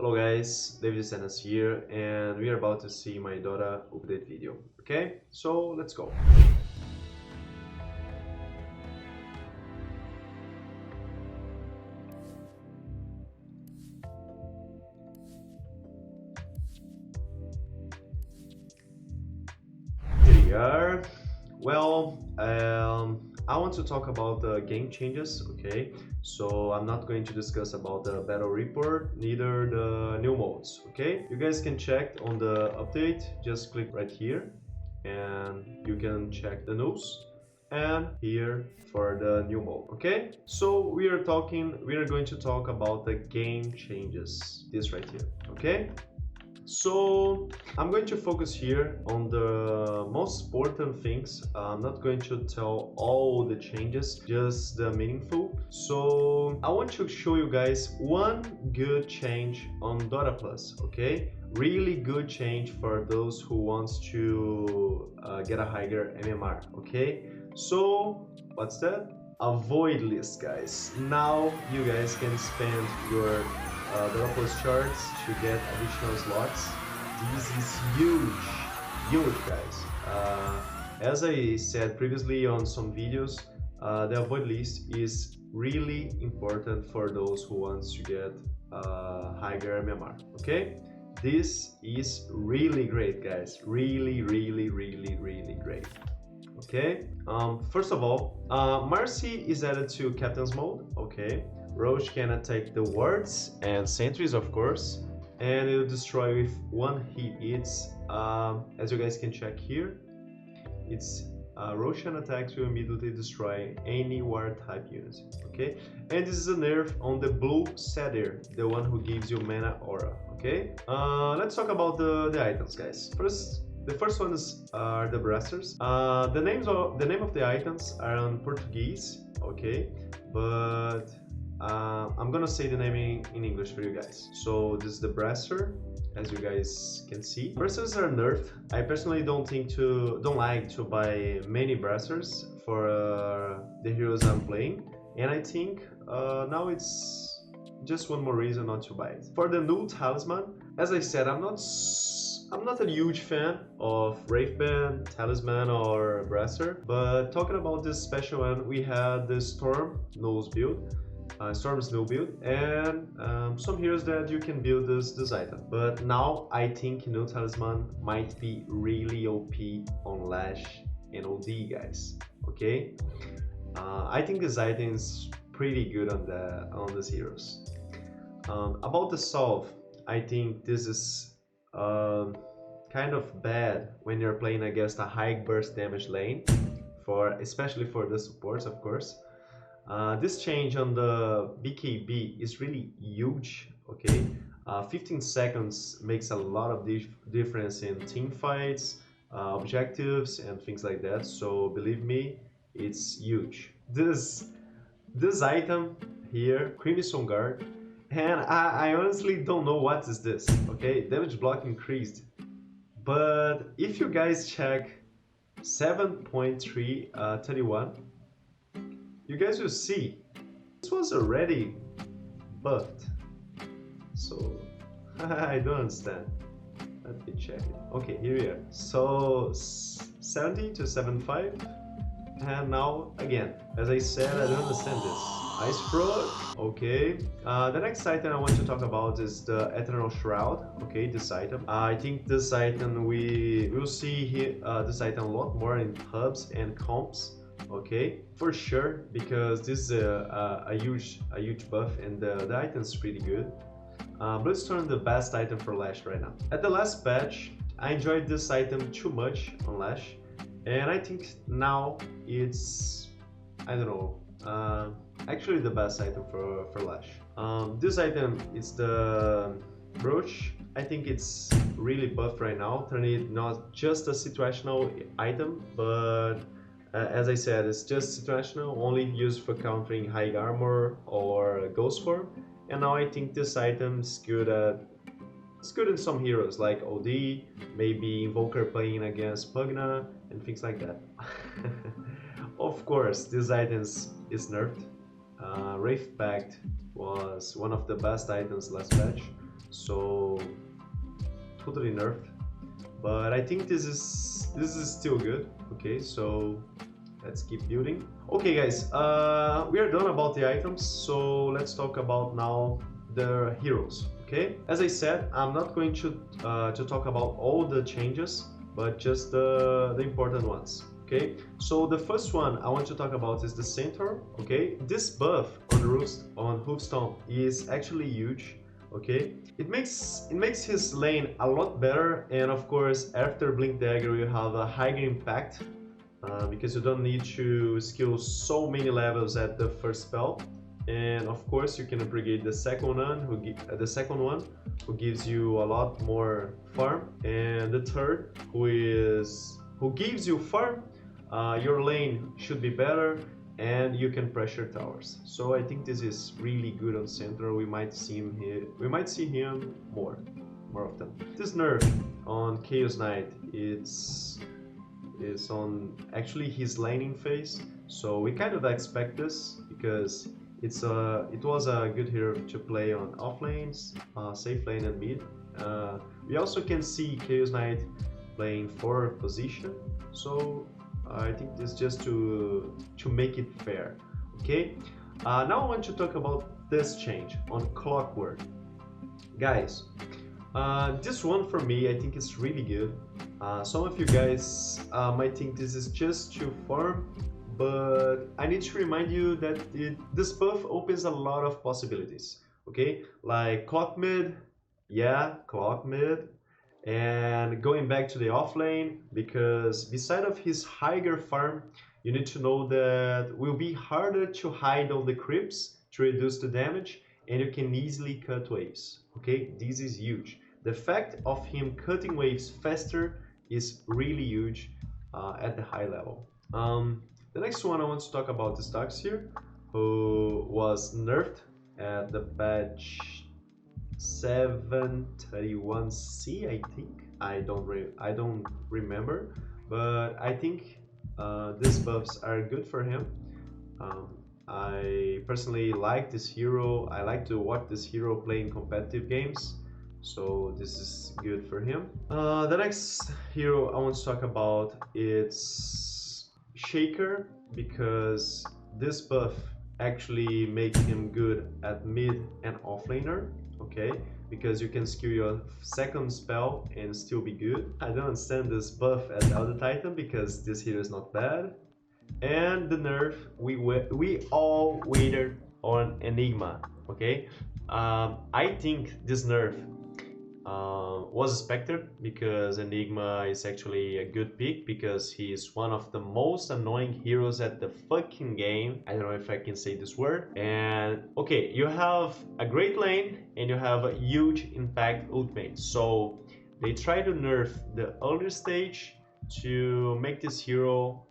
Hello guys, David Senas here, and we are about to see my Dota update video. Okay, so let's go. Here we are. Well, I want to talk about the game changes, okay? So I'm not going to discuss about the battle report, neither the new modes, okay? You guys can check on the update, just click right here and you can check the news and here for the new mode, okay? So we are going to talk about the game changes, this right here, okay? So I'm going to focus here on the most important things. I'm not going to tell all the changes, just the meaningful. So I want to show you guys one good change on Dota Plus, okay? Really good change for those who wants to get a higher MMR, okay? So what's that? A void list, guys. Now you guys can spend your Dota Plus charts to get additional slots. This is huge guys. As I said previously on some videos, the avoid list is really important for those who wants to get higher MMR, okay? This is really great, guys. Really great. Okay, first of all, Mercy is added to Captain's mode, okay? Roach can attack the wards and sentries, of course, and it'll destroy with one hit. It's, as you guys can check here, it's Roshan attacks will immediately destroy any ward type unit, okay? And this is a nerf on the blue Satyr, the one who gives you mana aura, okay? Let's talk about the items, guys. The first ones are the bracers. The name of the items are in Portuguese, okay, but I'm gonna say the name in English for you guys. So this is the bracer, as you guys can see. Bracers are nerfed. I personally don't like to buy many bracers for the heroes I'm playing, and I think now it's just one more reason not to buy it. For the new talisman, as I said, I'm not a huge fan of Wraithband, Talisman, or Bracer, but talking about this special one, we had the Storm's Nose build, and some heroes that you can build this item. But now I think new Talisman might be really OP on Lash and OD, guys. Okay, I think this item is pretty good on these heroes. About the solve, I think this is kind of bad when you're playing against a high burst damage lane, especially for the supports, of course. This change on the BKB is really huge, okay? 15 seconds makes a lot of difference in team fights, objectives, and things like that, so believe me, it's huge. This item here, Crimson Guard, and I honestly don't know what is this, okay? Damage block increased. But if you guys check 7.331, you guys will see this was already buffed. So I don't understand. Let me check it. Okay, here we are. So 70 to 75. And now again, as I said, I don't understand this. Ice Frog, okay. The next item I want to talk about is the Eternal Shroud, okay, this item. I think this item we will see here, this item a lot more in hubs and comps, okay, for sure, because this is a huge buff and the item is pretty good. Let's turn the best item for Lash right now. At the last patch, I enjoyed this item too much on Lash, and I think now it's, I don't know, actually the best item for Lash. This item is the brooch. I think it's really buffed right now, turning it not just a situational item, but as I said, it's just situational, only used for countering high armor or ghost form. And now I think this item is good in some heroes like OD, maybe Invoker playing against Pugna and things like that. Of course, this item is nerfed. Wraith Pact was one of the best items last patch. so totally nerfed. But I think this is still good. Okay, so let's keep building. Okay, guys, we are done about the items, so let's talk about now the heroes. Okay, as I said, I'm not going to talk about all the changes, but just the important ones. Okay, so the first one I want to talk about is the centaur. Okay, this buff on Hoofstomp is actually huge. Okay, it makes his lane a lot better, and of course after Blink Dagger you have a higher impact because you don't need to skill so many levels at the first spell. And of course you can upgrade the second one who gives you a lot more farm, and the third who gives you farm. Your lane should be better and you can pressure towers. So I think this is really good on Central. We might see him here. We might see him more often. This nerf on Chaos Knight, it's on actually his laning phase. So we kind of expect this because it was a good hero to play on off lanes, safe lane and mid. We also can see Chaos Knight playing 4th position. So I think this just to make it fair. Okay, now I want to talk about this change on Clockwork. Guys, this one for me I think is really good. Some of you guys might think this is just to farm, but I need to remind you that this buff opens a lot of possibilities. Okay, like clock mid, yeah, clock mid. And going back to the off lane, because beside of his higher farm, you need to know that it will be harder to hide on the creeps to reduce the damage, and you can easily cut waves. Okay, this is huge. The fact of him cutting waves faster is really huge at the high level. The next one I want to talk about is Darkseer, who was nerfed at the patch 731C, I think. I don't remember, but I think these buffs are good for him. I personally like this hero. I like to watch this hero play in competitive games, so this is good for him. The next hero I want to talk about is Shaker, because this buff actually makes him good at mid and offlaner. Okay, because you can skill your second spell and still be good. I don't understand this buff at Elder Titan because this hero is not bad. And the nerf we all waited on Enigma. Okay, I think this nerf was expected because Enigma is actually a good pick because he is one of the most annoying heroes at the fucking game. I don't know if I can say this word. And okay, you have a great lane and you have a huge impact ultimate. So they try to nerf the early stage to make this hero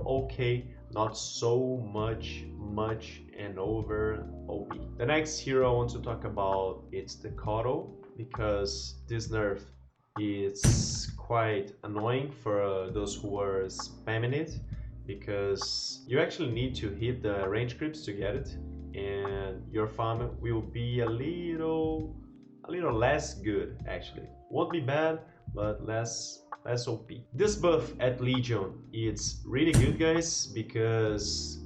okay, not so much and over OP. The next hero I want to talk about is the Koto, because this nerf is quite annoying for those who are spamming it, because you actually need to hit the range creeps to get it, and your farm will be a little less good. Actually, won't be bad, but less OP. This buff at Legion, it's really good, guys, because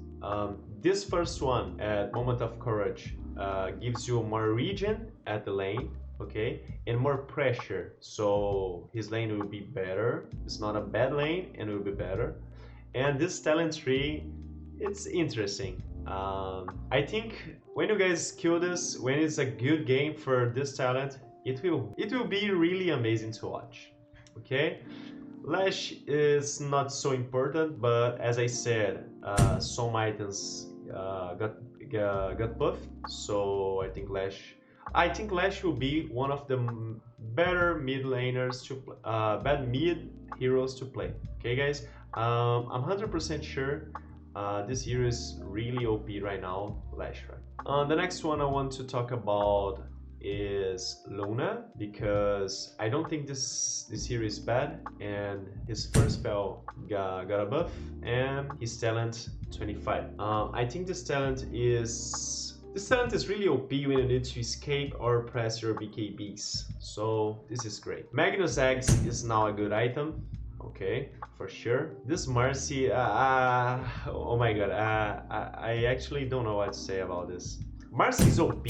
this first one at Moment of Courage gives you more regen at the lane, okay, and more pressure, so his lane will be better. It's not a bad lane and it will be better. And this talent tree, it's interesting. I think when you guys kill this, when it's a good game for this talent, it will be really amazing to watch. Okay, Lash is not so important, but as I said, some items got buffed, so I think Lash will be one of the better mid laners to bad mid heroes to play. Okay, guys, I'm 100% sure this hero is really OP right now, Lash. Right. The next one I want to talk about is Luna, because I don't think this hero is bad, and his first spell got a buff, and his talent 25. I think this talent is This talent is really OP when you need to escape or press your BKBs, so this is great. Magnus Eggs is now a good item, okay, for sure. This Marcy, oh my god, I actually don't know what to say about this. Marcy is OP,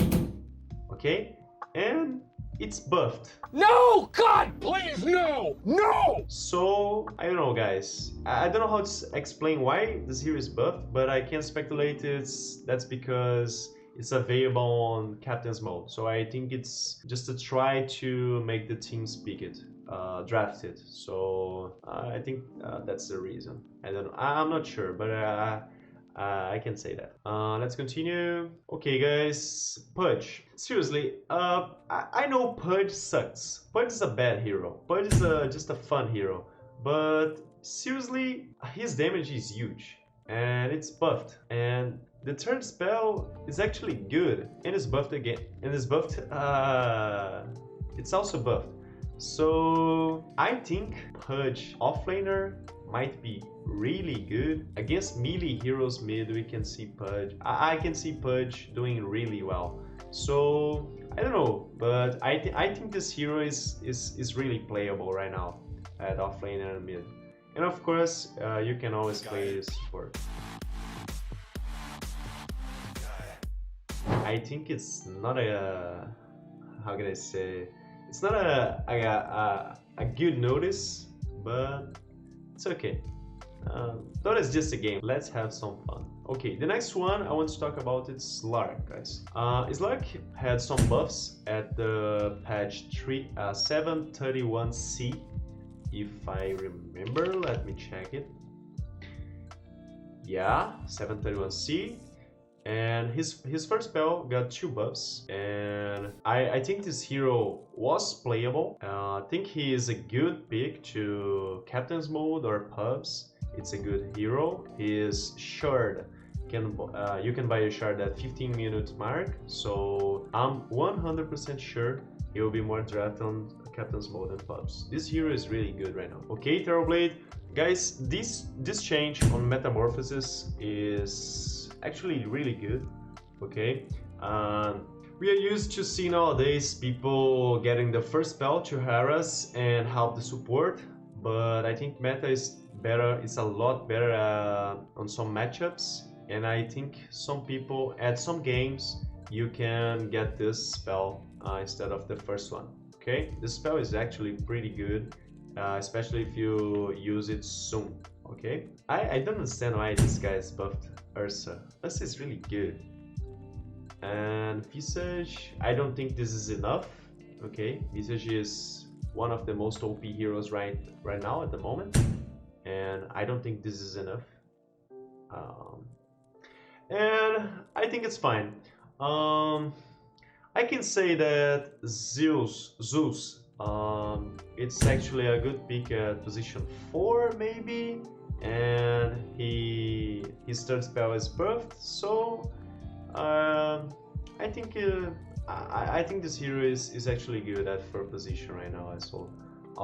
okay, and it's buffed. No! God, please, no! No! So, I don't know, guys. I don't know how to explain why this hero is buffed, but I can speculate that's because it's available on Captain's Mode. So I think it's just to try to make the teams pick it, draft it. So I think that's the reason. I don't know. I'm not sure, but I can say that. Let's continue. Okay, guys, Pudge. Seriously, I know Pudge sucks. Pudge is a bad hero. Pudge is just a fun hero. But seriously, his damage is huge. And it's buffed. And the third spell is actually good. And it's buffed again. And it's buffed, it's also buffed. So I think Pudge offlaner might be really good. Against melee heroes mid, we can see Pudge. I can see Pudge doing really well. So I don't know, but I think this hero is really playable right now at offlaner and mid. And of course, you can always play this support. I think it's not a, how can I say, it's not a good notice, but it's okay. Dota is just a game. Let's have some fun. Okay, the next one I want to talk about is Slark, guys. Slark had some buffs at the patch 731C, if I remember. Let me check it. Yeah, 731C. And his first spell got 2 buffs, and I think this hero was playable. I think he is a good pick to Captain's Mode or pubs. It's a good hero. His shard you can buy a shard at 15-minute mark, so I'm 100% sure he will be more drafted on Captain's Mode and pubs. This hero is really good right now. Okay, Terrorblade, guys, this change on Metamorphosis is actually really good. Okay, we are used to see nowadays people getting the first spell to harass and help the support, but I think meta is better. It's a lot better on some matchups, and I think some people at some games you can get this spell instead of the first one. Okay, this spell is actually pretty good, especially if you use it soon. Okay, I don't understand why this guy is buffed Ursa. Ursa is really good. And Visage, I don't think this is enough. Okay, Visage is one of the most OP heroes right now at the moment, and I don't think this is enough. And I think it's fine. I can say that Zeus, it's actually a good pick at position 4 maybe, and his third spell is buffed, so I think this hero is actually good at 4th position right now as well.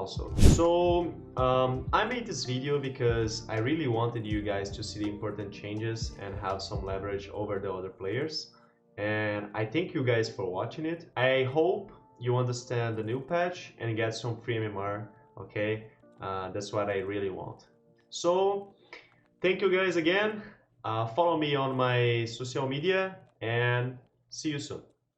So I made this video because I really wanted you guys to see the important changes and have some leverage over the other players, and I thank you guys for watching it. I hope you understand the new patch and get some free MMR. Okay, that's what I really want. So thank you guys again. Follow me on my social media and see you soon.